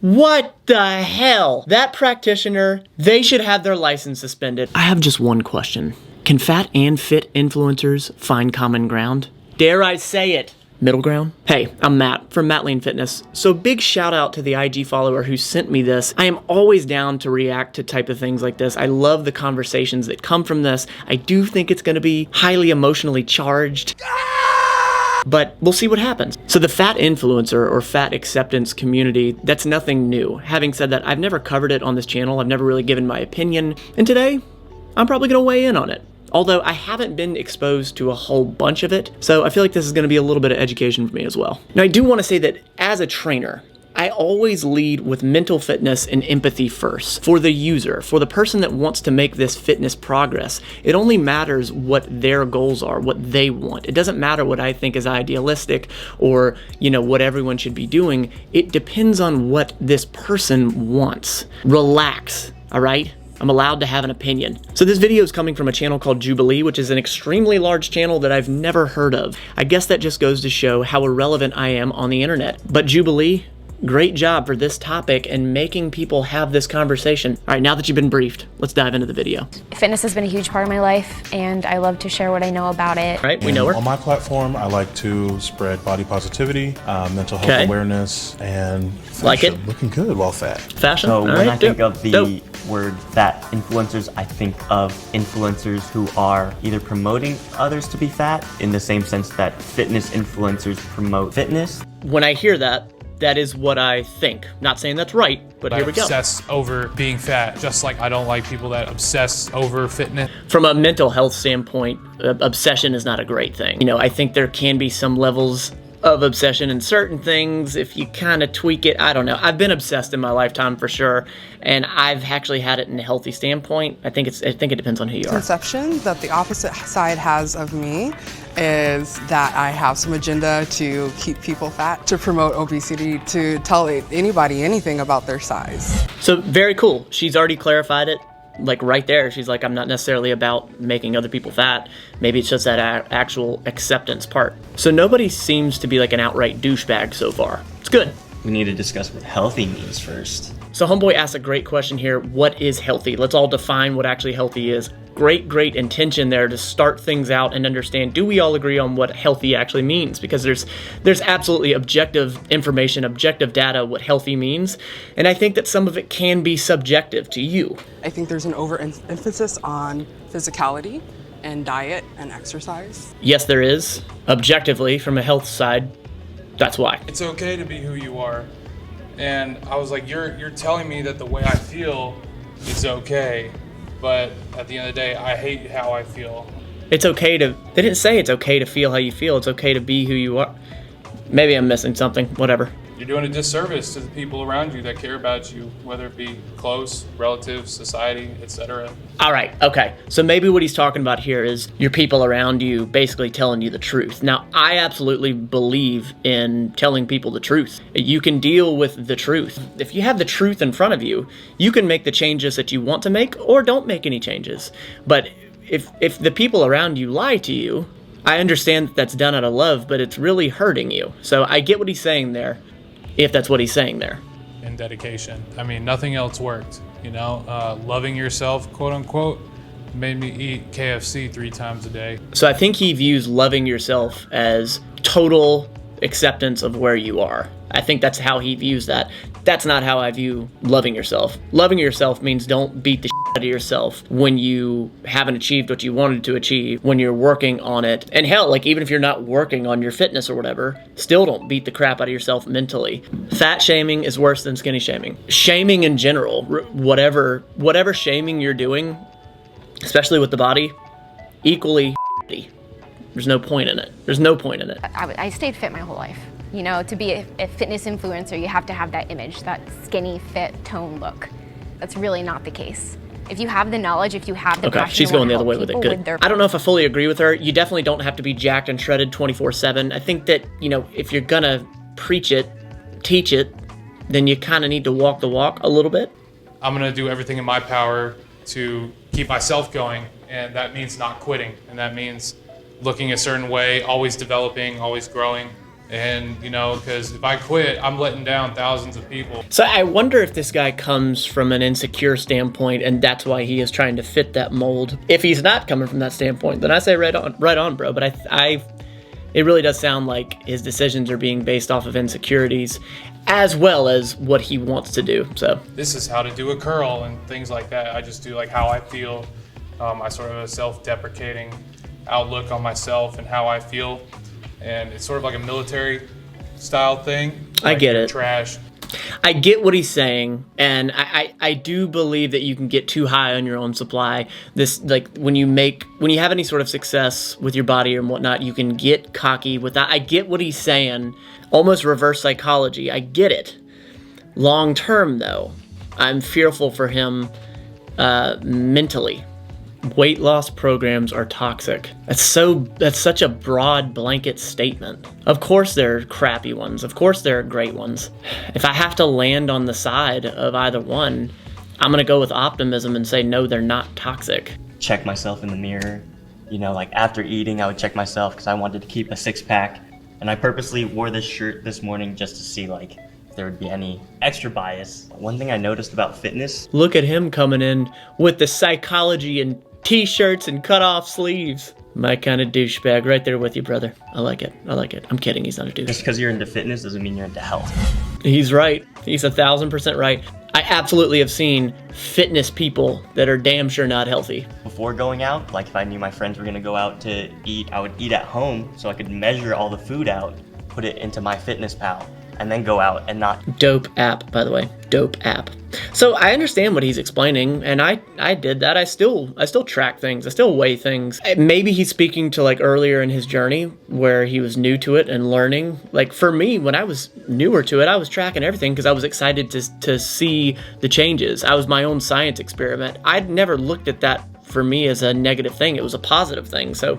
What the hell? That practitioner, they should have their license suspended. I have just one question. Can fat and fit influencers find common ground? Dare I say it? Middle ground? Hey, I'm Matt from Matt Lean Fitness. So big shout out to the IG follower who sent me this. I am always down to react to type of things like this. I love the conversations that come from this. I do think it's gonna be highly emotionally charged. But we'll see what happens. So the fat influencer or fat acceptance community, that's nothing new. Having said that, I've never covered it on this channel. I've never really given my opinion. And today, I'm probably gonna weigh in on it. Although I haven't been exposed to a whole bunch of it, so I feel like this is gonna be a little bit of education for me as well. Now I do wanna say that as a trainer, I always lead with mental fitness and empathy first. For the user, for the person that wants to make this fitness progress, it only matters what their goals are, what they want. It doesn't matter what I think is idealistic or, what everyone should be doing. It depends on what this person wants. Relax, all right? I'm allowed to have an opinion. So this video is coming from a channel called Jubilee, which is an extremely large channel that I've never heard of. I guess that just goes to show how irrelevant I am on the internet. But Jubilee, great job for this topic and making people have this conversation. All right, now that you've been briefed, let's dive into the video. Fitness has been a huge part of my life, and I love to share what I know about it. All right, we know her. On my platform, I like to spread body positivity, mental health awareness, and fashion. Looking good while fat. Fashion. So when I think of the word fat influencers, I think of influencers who are either promoting others to be fat in the same sense that fitness influencers promote fitness. When I hear that, that is what I think. Not saying that's right, but here we go. Obsess over being fat, just like I don't like people that obsess over fitness. From a mental health standpoint, obsession is not a great thing. I think there can be some levels of obsession in certain things if you kind of tweak it. I don't know. I've been obsessed in my lifetime for sure, and I've actually had it in a healthy standpoint. I think it depends on who you are. Conception that the opposite side has of me is that I have some agenda to keep people fat, to promote obesity, to tell anybody anything about their size. So very cool. She's already clarified it. Like right there, she's like, I'm not necessarily about making other people fat. Maybe it's just that actual acceptance part. So nobody seems to be like an outright douchebag so far. It's good. We need to discuss what healthy means first. So Homeboy asked a great question here. What is healthy? Let's all define what actually healthy is. Great intention there to start things out and understand, do we all agree on what healthy actually means? Because there's absolutely objective information, objective data, what healthy means. And I think that some of it can be subjective to you. I think there's an overemphasis on physicality and diet and exercise. Yes, there is. Objectively, from a health side, that's why. It's okay to be who you are. And I was like, you're telling me that the way I feel is okay, but at the end of the day, I hate how I feel. It's okay to, they didn't say it's okay to feel how you feel. It's okay to be who you are. Maybe I'm missing something, whatever. You're doing a disservice to the people around you that care about you, whether it be close, relatives, society, etc. All right, okay. So maybe what he's talking about here is your people around you basically telling you the truth. Now, I absolutely believe in telling people the truth. You can deal with the truth. If you have the truth in front of you, you can make the changes that you want to make or don't make any changes. But if the people around you lie to you, I understand that that's done out of love, but it's really hurting you. So I get what he's saying there, if that's what he's saying there. And dedication. I mean, nothing else worked, loving yourself, quote unquote, made me eat KFC 3 times a day. So I think he views loving yourself as total acceptance of where you are. I think that's how he views that. That's not how I view loving yourself. Loving yourself means don't beat the shit out of yourself when you haven't achieved what you wanted to achieve, when you're working on it. And hell, like even if you're not working on your fitness or whatever, still don't beat the crap out of yourself mentally. Fat shaming is worse than skinny shaming. Shaming in general, whatever shaming you're doing, especially with the body, equally shitty. There's no point in it. There's no point in it. I stayed fit my whole life. To be a fitness influencer, you have to have that image, that skinny, fit, toned look. That's really not the case. If you have the knowledge, if you have the passion, she's going the other way with it. Good. I don't know if I fully agree with her. You definitely don't have to be jacked and shredded 24/7. I think that, if you're gonna preach it, teach it, then you kind of need to walk the walk a little bit. I'm gonna do everything in my power to keep myself going, and that means not quitting, and that means looking a certain way, always developing, always growing. And, you know, because if I quit, I'm letting down thousands of people. So I wonder if this guy comes from an insecure standpoint and that's why he is trying to fit that mold. If he's not coming from that standpoint, then I say right on, bro. But it really does sound like his decisions are being based off of insecurities as well as what he wants to do. So this is how to do a curl and things like that. I just do like how I feel. I sort of have a self-deprecating outlook on myself and how I feel. And it's sort of like a military style thing. Like, I get it. Trash. I get what he's saying, and I do believe that you can get too high on your own supply. This, like, when you have any sort of success with your body and whatnot, you can get cocky with that. I get what he's saying, almost reverse psychology. I get it. Long term, though, I'm fearful for him mentally. Weight loss programs are toxic. That's such a broad blanket statement. Of course there are crappy ones. Of course there are great ones. If I have to land on the side of either one, I'm gonna go with optimism and say no, they're not toxic. Check myself in the mirror. You know, like after eating, I would check myself because I wanted to keep a six-pack. And I purposely wore this shirt this morning just to see like if there would be any extra bias. One thing I noticed about fitness. Look at him coming in with the psychology and t-shirts and cut off sleeves. My kind of douchebag right there with you, brother. I like it. I'm kidding. He's not a douche. Just because you're into fitness doesn't mean you're into health. He's right. He's 1,000% right. I absolutely have seen fitness people that are damn sure not healthy. Before going out, like if I knew my friends were gonna go out to eat, I would eat at home so I could measure all the food out, put it into MyFitnessPal, and then go out and not. Dope app, by the way. Dope app. So I understand what he's explaining, and I did that. I still track things. I still weigh things. Maybe he's speaking to like earlier in his journey where he was new to it and learning. Like for me, when I was newer to it, I was tracking everything because I was excited to see the changes. I was my own science experiment. I'd never looked at that for me as a negative thing. It was a positive thing. So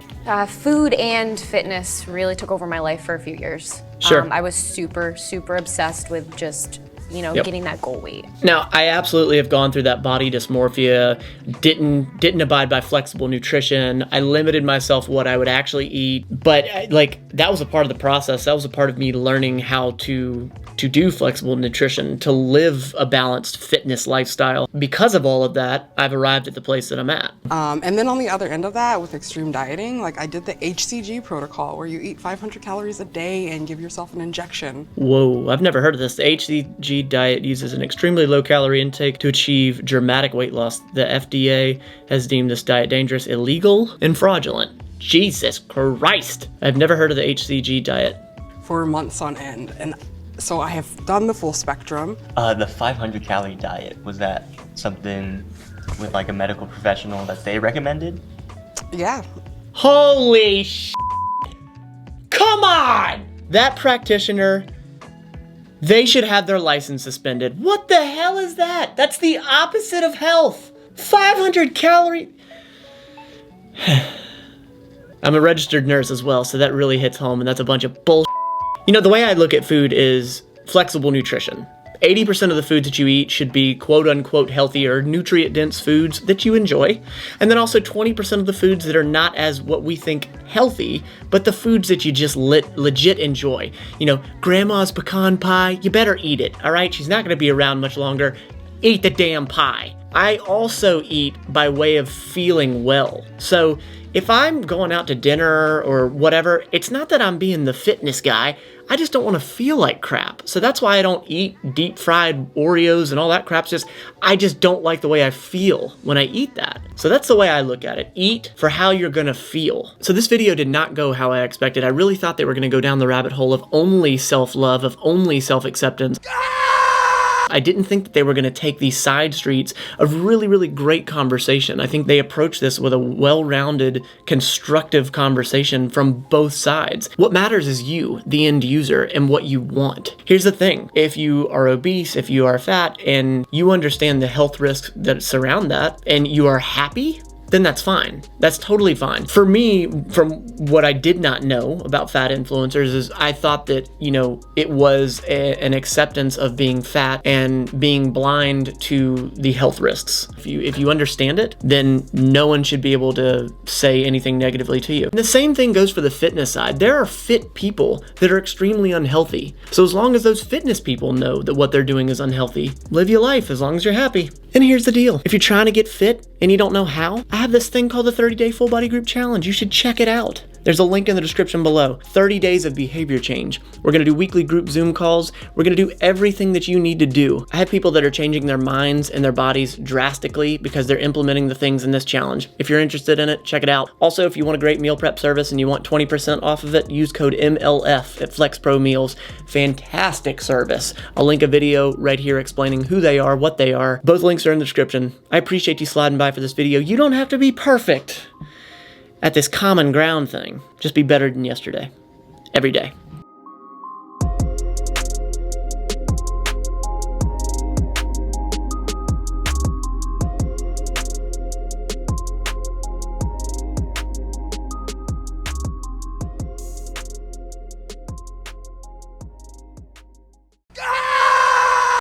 food and fitness really took over my life for a few years. Sure. I was super obsessed with just, you know, getting that goal weight. Now, I absolutely have gone through that body dysmorphia, didn't abide by flexible nutrition. I limited myself what I would actually eat, but that was a part of the process. That was a part of me learning how to do flexible nutrition, to live a balanced fitness lifestyle. Because of all of that, I've arrived at the place that I'm at. And then on the other end of that, with extreme dieting, like I did the HCG protocol where you eat 500 calories a day and give yourself an injection. Whoa, I've never heard of this. The HCG diet uses an extremely low calorie intake to achieve dramatic weight loss. The FDA has deemed this diet dangerous, illegal, and fraudulent. Jesus Christ. I've never heard of the HCG diet. For months on end. And so I have done the full spectrum. The 500 calorie diet, was that something with like a medical professional that they recommended? Yeah. Holy sh**. Come on! That practitioner, they should have their license suspended. What the hell is that? That's the opposite of health. 500 calorie. I'm a registered nurse as well, so that really hits home, and that's a bunch of bull. You know, the way I look at food is flexible nutrition. 80% of the foods that you eat should be quote-unquote healthy or nutrient-dense foods that you enjoy. And then also 20% of the foods that are not as what we think healthy, but the foods that you just legit enjoy. You know, grandma's pecan pie, you better eat it, all right? She's not gonna be around much longer. Eat the damn pie. I also eat by way of feeling well. So if I'm going out to dinner or whatever, it's not that I'm being the fitness guy. I just don't want to feel like crap. So that's why I don't eat deep fried Oreos and all that crap. I just don't like the way I feel when I eat that. So that's the way I look at it. Eat for how you're gonna feel. So this video did not go how I expected. I really thought they were gonna go down the rabbit hole of only self-love, of only self-acceptance. I didn't think that they were going to take these side streets of really, really great conversation. I think they approached this with a well-rounded, constructive conversation from both sides. What matters is you, the end user, and what you want. Here's the thing. If you are obese, if you are fat, and you understand the health risks that surround that, and you are happy, then that's fine. That's totally fine. For me, from what I did not know about fat influencers is I thought that, it was an acceptance of being fat and being blind to the health risks. If you understand it, then no one should be able to say anything negatively to you. And the same thing goes for the fitness side. There are fit people that are extremely unhealthy. So as long as those fitness people know that what they're doing is unhealthy, live your life as long as you're happy. And here's the deal. If you're trying to get fit and you don't know how, I have this thing called the 30-Day Full Body Group Challenge. You should check it out. There's a link in the description below. 30 days of behavior change. We're gonna do weekly group Zoom calls. We're gonna do everything that you need to do. I have people that are changing their minds and their bodies drastically because they're implementing the things in this challenge. If you're interested in it, check it out. Also, if you want a great meal prep service and you want 20% off of it, use code MLF at Flex Pro Meals. Fantastic service. I'll link a video right here explaining who they are, what they are. Both links are in the description. I appreciate you sliding by for this video. You don't have to be perfect at this common ground thing. Just be better than yesterday. Every day.